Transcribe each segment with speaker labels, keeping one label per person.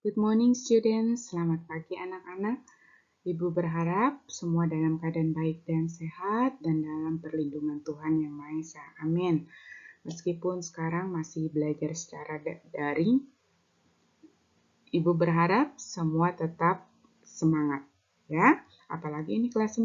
Speaker 1: Good morning students, selamat pagi anak-anak. Ibu berharap semua dalam keadaan baik dan sehat dan dalam perlindungan Tuhan Yang Maha Esa. Amin. Meskipun sekarang masih belajar secara daring, Ibu berharap semua tetap semangat ya. Apalagi ini kelas 9,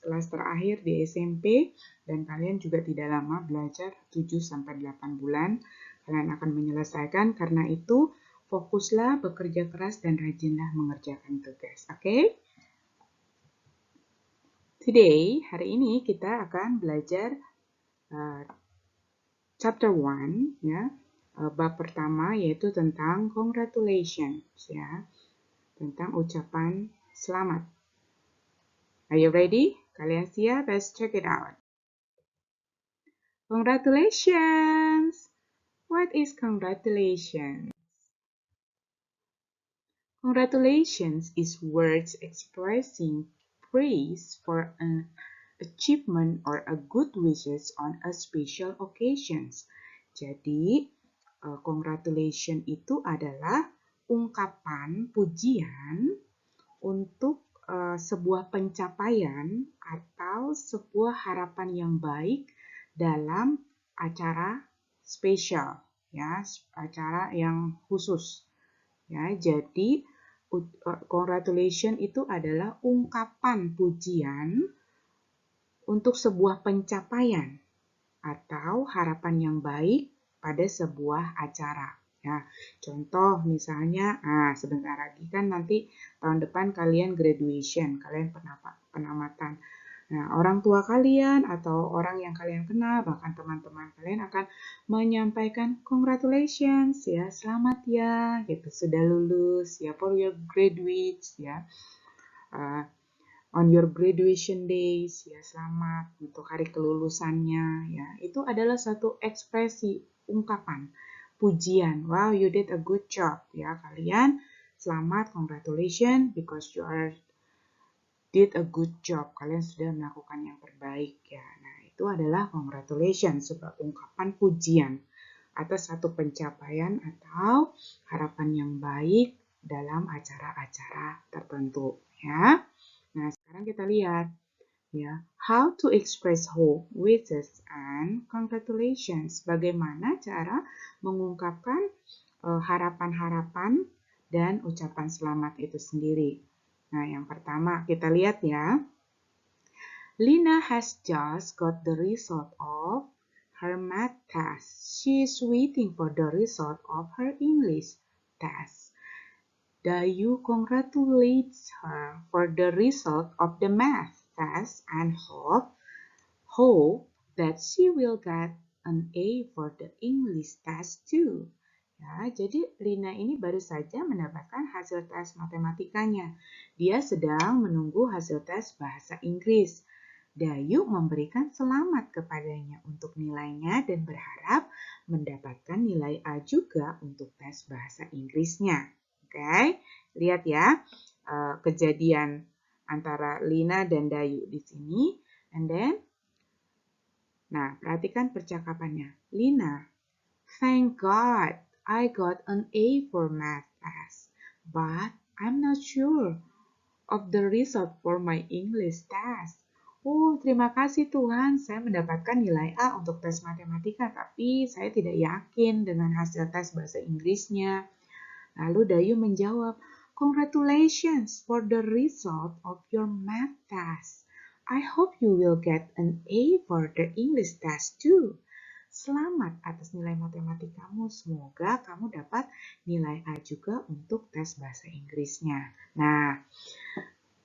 Speaker 1: kelas terakhir di SMP dan kalian juga tidak lama belajar 7-8 bulan. Kalian akan menyelesaikan, karena itu fokuslah, bekerja keras dan rajinlah mengerjakan tugas. Oke? Today, hari ini kita akan belajar chapter 1 ya. Bab pertama yaitu tentang congratulations ya. Tentang ucapan selamat. Are you ready? Kalian siap? Let's check it out. Congratulations! What is congratulations? Congratulations is words expressing praise for an achievement or a good wishes on a special occasions. Jadi, congratulation itu adalah ungkapan pujian untuk sebuah pencapaian atau sebuah harapan yang baik dalam acara spesial, ya, acara yang khusus. Ya, jadi congratulation itu adalah ungkapan pujian untuk sebuah pencapaian atau harapan yang baik pada sebuah acara. Ya, contoh misalnya, sebentar lagi kan nanti tahun depan kalian graduation, kalian penamatan. Nah, orang tua kalian atau orang yang kalian kenal, bahkan teman-teman kalian akan menyampaikan congratulations ya, selamat ya, gitu, sudah lulus ya, for your graduates ya, on your graduation days ya, selamat untuk hari kelulusannya ya. Itu adalah satu ekspresi ungkapan pujian. Wow, you did a good job ya, kalian selamat, congratulations because you are did a good job. Kalian sudah melakukan yang terbaik ya. Nah, itu adalah congratulations, sebuah ungkapan pujian atas satu pencapaian atau harapan yang baik dalam acara-acara tertentu ya. Nah, sekarang kita lihat ya, how to express hope, wishes, and congratulations. Bagaimana cara mengungkapkan harapan-harapan dan ucapan selamat itu sendiri. Nah, yang pertama kita lihat ya. Lina has just got the result of her math test. She is waiting for the result of her English test. Dayu congratulates her for the result of the math test and hope that she will get an A for the English test too. Ya, jadi Lina ini baru saja mendapatkan hasil tes matematikanya. Dia sedang menunggu hasil tes bahasa Inggris. Dayu memberikan selamat kepadanya untuk nilainya dan berharap mendapatkan nilai A juga untuk tes bahasa Inggrisnya. Oke, lihat ya kejadian antara Lina dan Dayu di sini. And then, nah, perhatikan percakapannya. Lina, thank God. I got an A for math test, but I'm not sure of the result for my English test. Oh, terima kasih Tuhan, saya mendapatkan nilai A untuk tes matematika, tapi saya tidak yakin dengan hasil tes bahasa Inggrisnya. Lalu Dayu menjawab, congratulations for the result of your math test. I hope you will get an A for the English test too. Selamat atas nilai matematikamu. Semoga kamu dapat nilai A juga untuk tes bahasa Inggrisnya. Nah,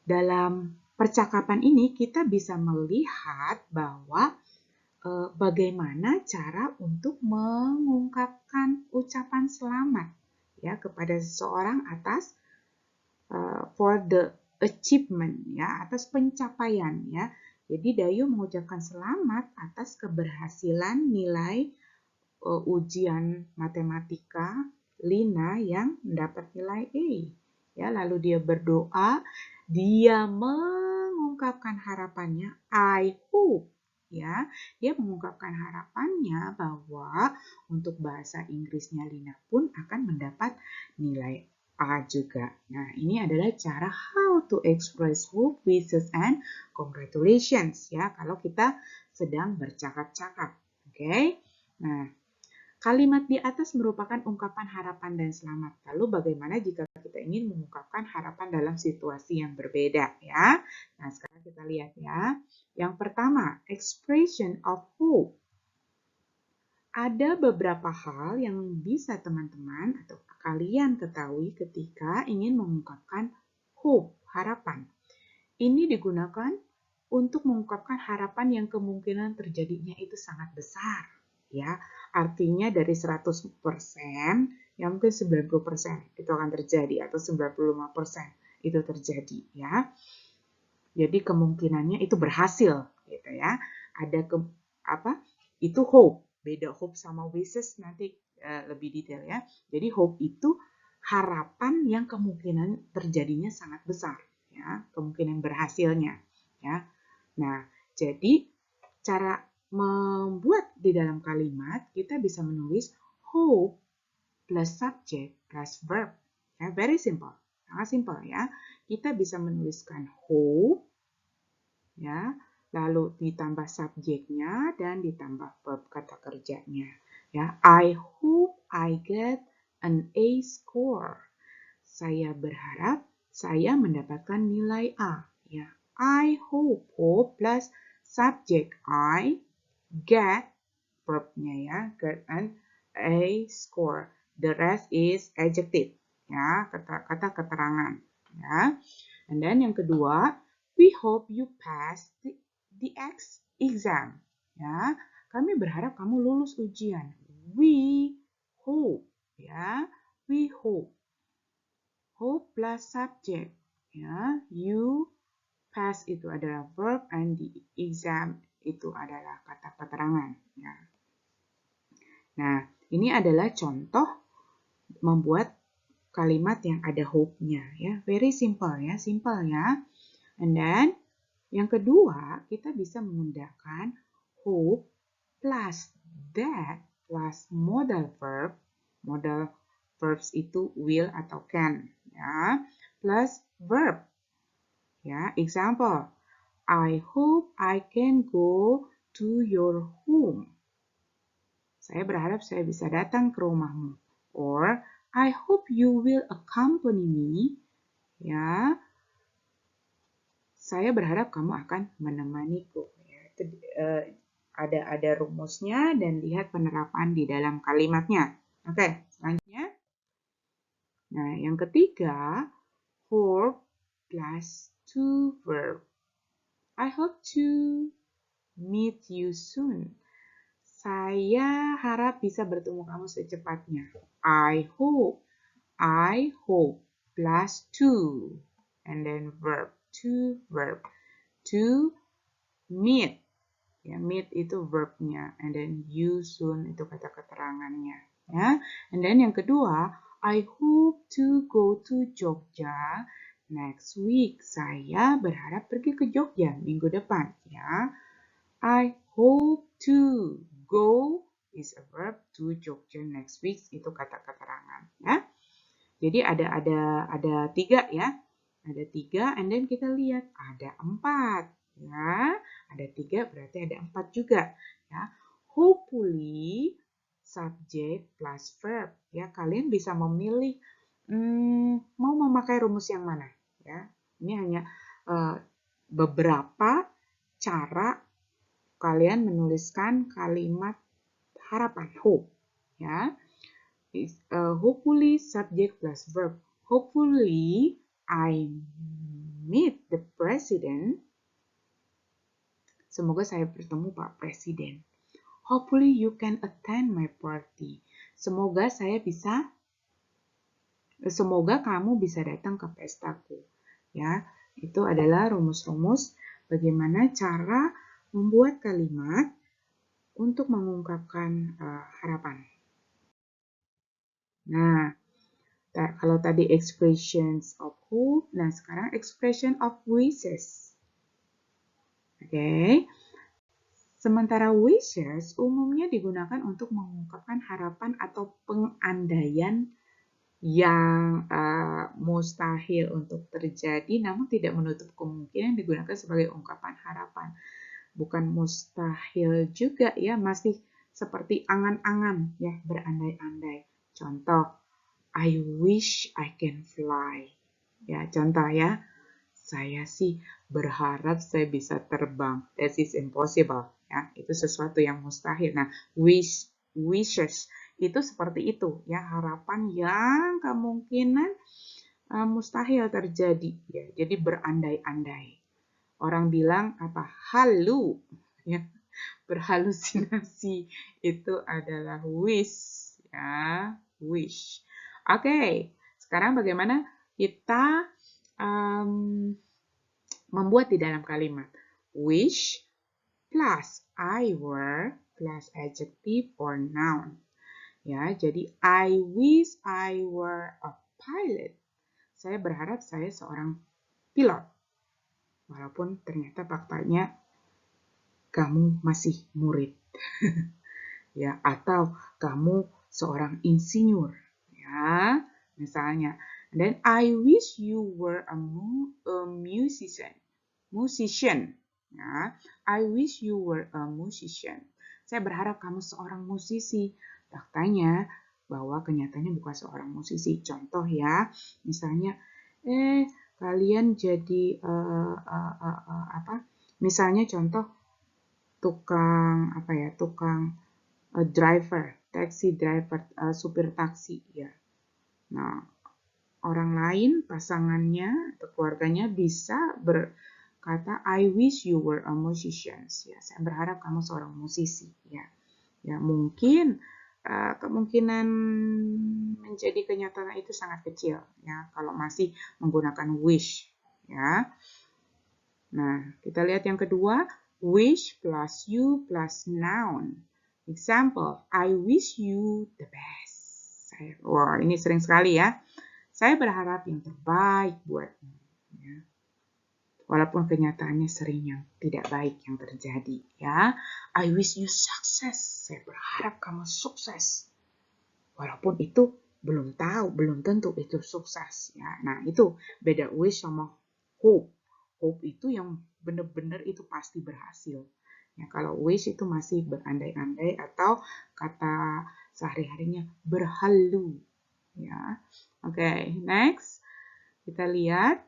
Speaker 1: dalam percakapan ini kita bisa melihat bahwa bagaimana cara untuk mengungkapkan ucapan selamat ya kepada seseorang atas for the achievement ya, atas pencapaian ya. Jadi Dayu mengucapkan selamat atas keberhasilan nilai ujian matematika Lina yang mendapat nilai A. Ya, lalu dia berdoa, dia mengungkapkan harapannya, I hope. Ya, dia mengungkapkan harapannya bahwa untuk bahasa Inggrisnya Lina pun akan mendapat nilai tepat juga. Nah, ini adalah cara how to express hope, wishes, and congratulations ya kalau kita sedang bercakap-cakap. Oke? Nah, kalimat di atas merupakan ungkapan harapan dan selamat. Lalu bagaimana jika kita ingin mengungkapkan harapan dalam situasi yang berbeda ya? Nah, sekarang kita lihat ya. Yang pertama, expression of hope. Ada beberapa hal yang bisa teman-teman atau kalian ketahui ketika ingin mengungkapkan hope, harapan. Ini digunakan untuk mengungkapkan harapan yang kemungkinan terjadinya itu sangat besar. Ya, artinya dari 100%, ya mungkin 90% itu akan terjadi atau 95% itu terjadi ya. Jadi kemungkinannya itu berhasil gitu ya. Ada itu hope. Beda hope sama wishes nanti lebih detail ya. Jadi hope itu harapan yang kemungkinan terjadinya sangat besar ya, kemungkinan berhasilnya ya. Nah, jadi cara membuat di dalam kalimat kita bisa menulis hope plus subject plus verb. Ya, very simple. Sangat simple ya. Kita bisa menuliskan hope ya, lalu ditambah subjeknya dan ditambah verb kata kerjanya. Ya, I hope I get an A score. Saya berharap saya mendapatkan nilai A. Ya, I hope plus subject I get verbnya ya, get an A score. The rest is adjective ya, kata-kata keterangan ya. And then yang kedua, we hope you pass the exam. Ya, kami berharap kamu lulus ujian. We hope. Ya, we hope. Hope plus subject. Ya, you pass itu adalah verb and the exam itu adalah kata keterangan. Ya. Nah, ini adalah contoh membuat kalimat yang ada hope-nya. Ya, very simple ya, simple ya. And then yang kedua, kita bisa menggunakan hope plus that plus modal verb. Modal verbs itu will atau can, ya. Plus verb. Ya, example. I hope I can go to your home. Saya berharap saya bisa datang ke rumahmu. Or I hope you will accompany me. Ya, saya berharap kamu akan menemaniku. Ya, itu, ada rumusnya dan lihat penerapan di dalam kalimatnya. Oke, selanjutnya. Nah, yang ketiga, verb plus to verb. I hope to meet you soon. Saya harap bisa bertemu kamu secepatnya. I hope plus to and then verb. To verb. To meet. Ya, meet itu verbnya and then you soon itu kata keterangannya ya. And then yang kedua, I hope to go to Jogja next week. Saya berharap pergi ke Jogja minggu depan ya. I hope to go is a verb, to Jogja next week itu kata keterangan ya. Jadi ada tiga ya. Ada tiga, and then kita lihat ada 4. Ya, ada 3 berarti ada 4 juga. Ya, hopefully subject plus verb. Ya, kalian bisa memilih mau memakai rumus yang mana. Ya, ini hanya beberapa cara kalian menuliskan kalimat harapan hope. Ya, hopefully subject plus verb. Hopefully I meet the president. Semoga saya bertemu Pak Presiden. Hopefully you can attend my party. Semoga kamu bisa datang ke pestaku. Ya, itu adalah rumus-rumus bagaimana cara membuat kalimat untuk mengungkapkan harapan. Nah, kalau tadi expressions of hope, nah sekarang expression of wishes. Oke. Sementara wishes umumnya digunakan untuk mengungkapkan harapan atau pengandaian yang mustahil untuk terjadi, namun tidak menutup kemungkinan digunakan sebagai ungkapan harapan. Bukan mustahil juga ya, masih seperti angan-angan ya, berandai-andai. Contoh, I wish I can fly. Ya, contoh ya. Saya sih berharap saya bisa terbang. That is impossible. Ya, itu sesuatu yang mustahil. Nah, wishes itu seperti itu ya, harapan yang kemungkinan mustahil terjadi ya. Jadi berandai-andai. Orang bilang apa? Halu ya. Berhalusinasi itu adalah wish ya, wish. Oke, sekarang bagaimana kita membuat di dalam kalimat? Wish plus I were plus adjective or noun. Ya, jadi I wish I were a pilot. Saya berharap saya seorang pilot. Walaupun ternyata faktanya kamu masih murid. Ya, atau kamu seorang insinyur. Ya, misalnya. Dan I wish you were a musician. Musician. Ya, I wish you were a musician. Saya berharap kamu seorang musisi. Faktanya bahwa kenyataannya bukan seorang musisi. Contoh ya, misalnya, kalian jadi apa? Misalnya contoh tukang apa ya? Tukang driver, taxi driver, supir taksi ya. Nah, orang lain, pasangannya atau keluarganya bisa berkata, I wish you were a musician. Ya, saya berharap kamu seorang musisi. Ya, ya mungkin kemungkinan menjadi kenyataan itu sangat kecil. Ya, kalau masih menggunakan wish. Ya. Nah, kita lihat yang kedua, wish plus you plus noun. Example, I wish you the best. Wah, ini sering sekali ya. Saya berharap yang terbaik buatmu. Ya. Walaupun kenyataannya sering yang tidak baik yang terjadi. Ya, I wish you success. Saya berharap kamu sukses. Walaupun itu belum tahu, belum tentu itu sukses. Ya, nah itu beda wish sama hope. Hope itu yang benar-benar itu pasti berhasil. Ya, kalau wish itu masih berandai-andai atau kata sehari-harinya berhalu. Ya, oke, next kita lihat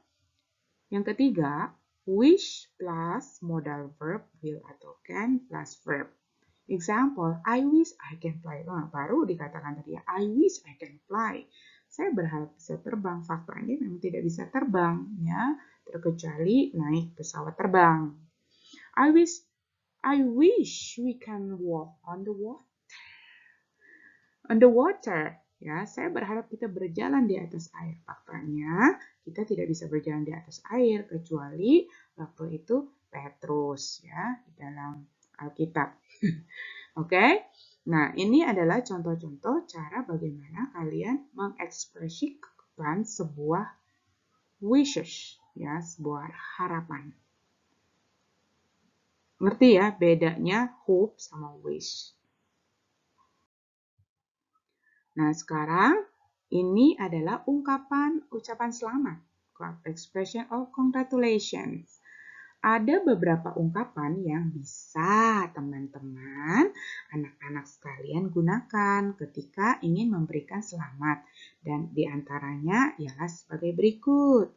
Speaker 1: yang ketiga, wish plus modal verb will atau can plus verb. Example, I wish I can fly. Nah, baru dikatakan tadi ya, I wish I can fly. Saya berharap bisa terbang. Faktanya memang tidak bisa terbang ya, terkecuali naik pesawat terbang. I wish we can walk on the water. On the water. Ya, saya berharap kita berjalan di atas air. Faktanya, kita tidak bisa berjalan di atas air kecuali waktu itu Petrus ya di dalam Alkitab. Oke. Nah, ini adalah contoh-contoh cara bagaimana kalian mengekspresikan sebuah wishes ya, sebuah harapan. Ngerti ya bedanya hope sama wish? Nah, sekarang ini adalah ucapan selamat. Expression of congratulations. Ada beberapa ungkapan yang bisa teman-teman, anak-anak sekalian gunakan ketika ingin memberikan selamat. Dan diantaranya ialah sebagai berikut.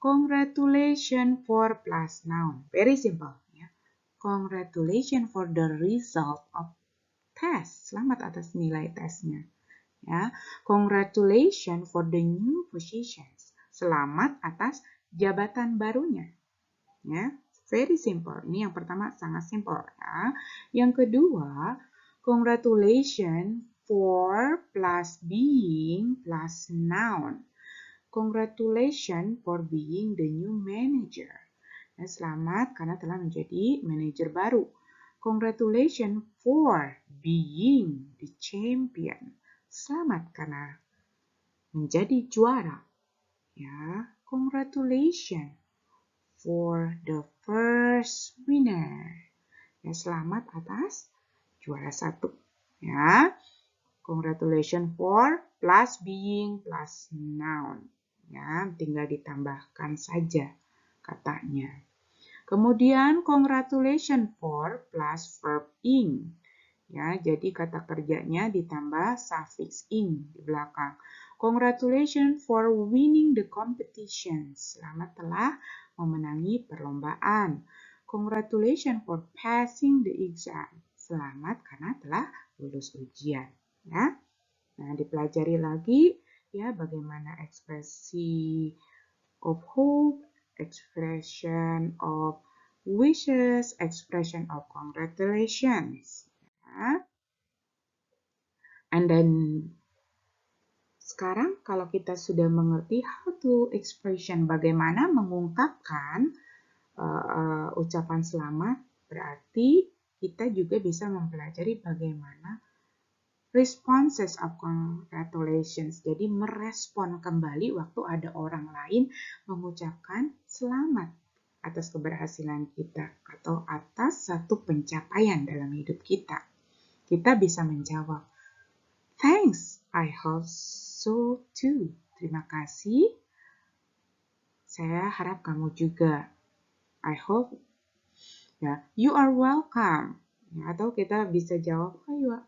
Speaker 1: Congratulations for plus noun. Very simple. Ya. Congratulations for the result of test. Selamat atas nilai tesnya. Ya, congratulations for the new positions. Selamat atas jabatan barunya. Ya, very simple. Ini yang pertama sangat simple ya. Yang kedua, congratulations for plus being plus noun. Congratulations for being the new manager. Ya, selamat karena telah menjadi manajer baru. Congratulations for being the champion. Selamat karena menjadi juara. Ya, congratulations for the first winner. Ya, selamat atas juara 1. Ya. Congratulations for plus being plus noun. Ya, tinggal ditambahkan saja katanya. Kemudian congratulations for plus verb ing. Ya, jadi kata kerjanya ditambah suffix ing di belakang. Congratulations for winning the competition. Selamat telah memenangi perlombaan. Congratulations for passing the exam. Selamat karena telah lulus ujian. Ya. Nah, dipelajari lagi ya bagaimana ekspresi of hope, expression of wishes, expression of congratulations. Ya. And then sekarang kalau kita sudah mengerti how to expression, bagaimana mengungkapkan ucapan selamat, berarti kita juga bisa mempelajari bagaimana responses of congratulations. Jadi merespon kembali waktu ada orang lain mengucapkan selamat atas keberhasilan kita atau atas satu pencapaian dalam hidup kita. Kita bisa menjawab, thanks, I hope so too. Terima kasih. Saya harap kamu juga. I hope. Ya, you are welcome. Ya, atau kita bisa jawab, oh,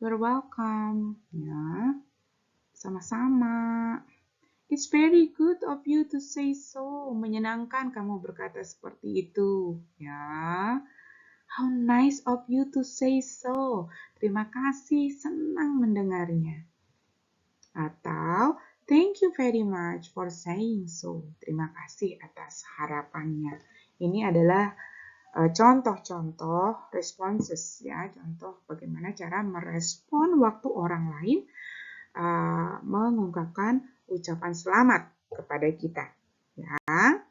Speaker 1: you're welcome. Ya, sama-sama. It's very good of you to say so. Menyenangkan kamu berkata seperti itu. Ya. How nice of you to say so. Terima kasih, senang mendengarnya. Atau, thank you very much for saying so. Terima kasih atas harapannya. Ini adalah contoh-contoh responses ya, contoh bagaimana cara merespon waktu orang lain mengungkapkan ucapan selamat kepada kita. Ya.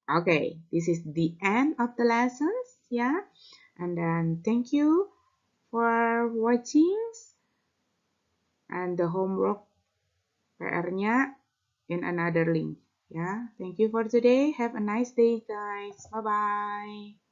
Speaker 1: Okay, this is the end of the lessons, yeah. And then thank you for watching. And the homework PR-nya in another link, ya. Thank you for today. Have a nice day, guys. Bye-bye.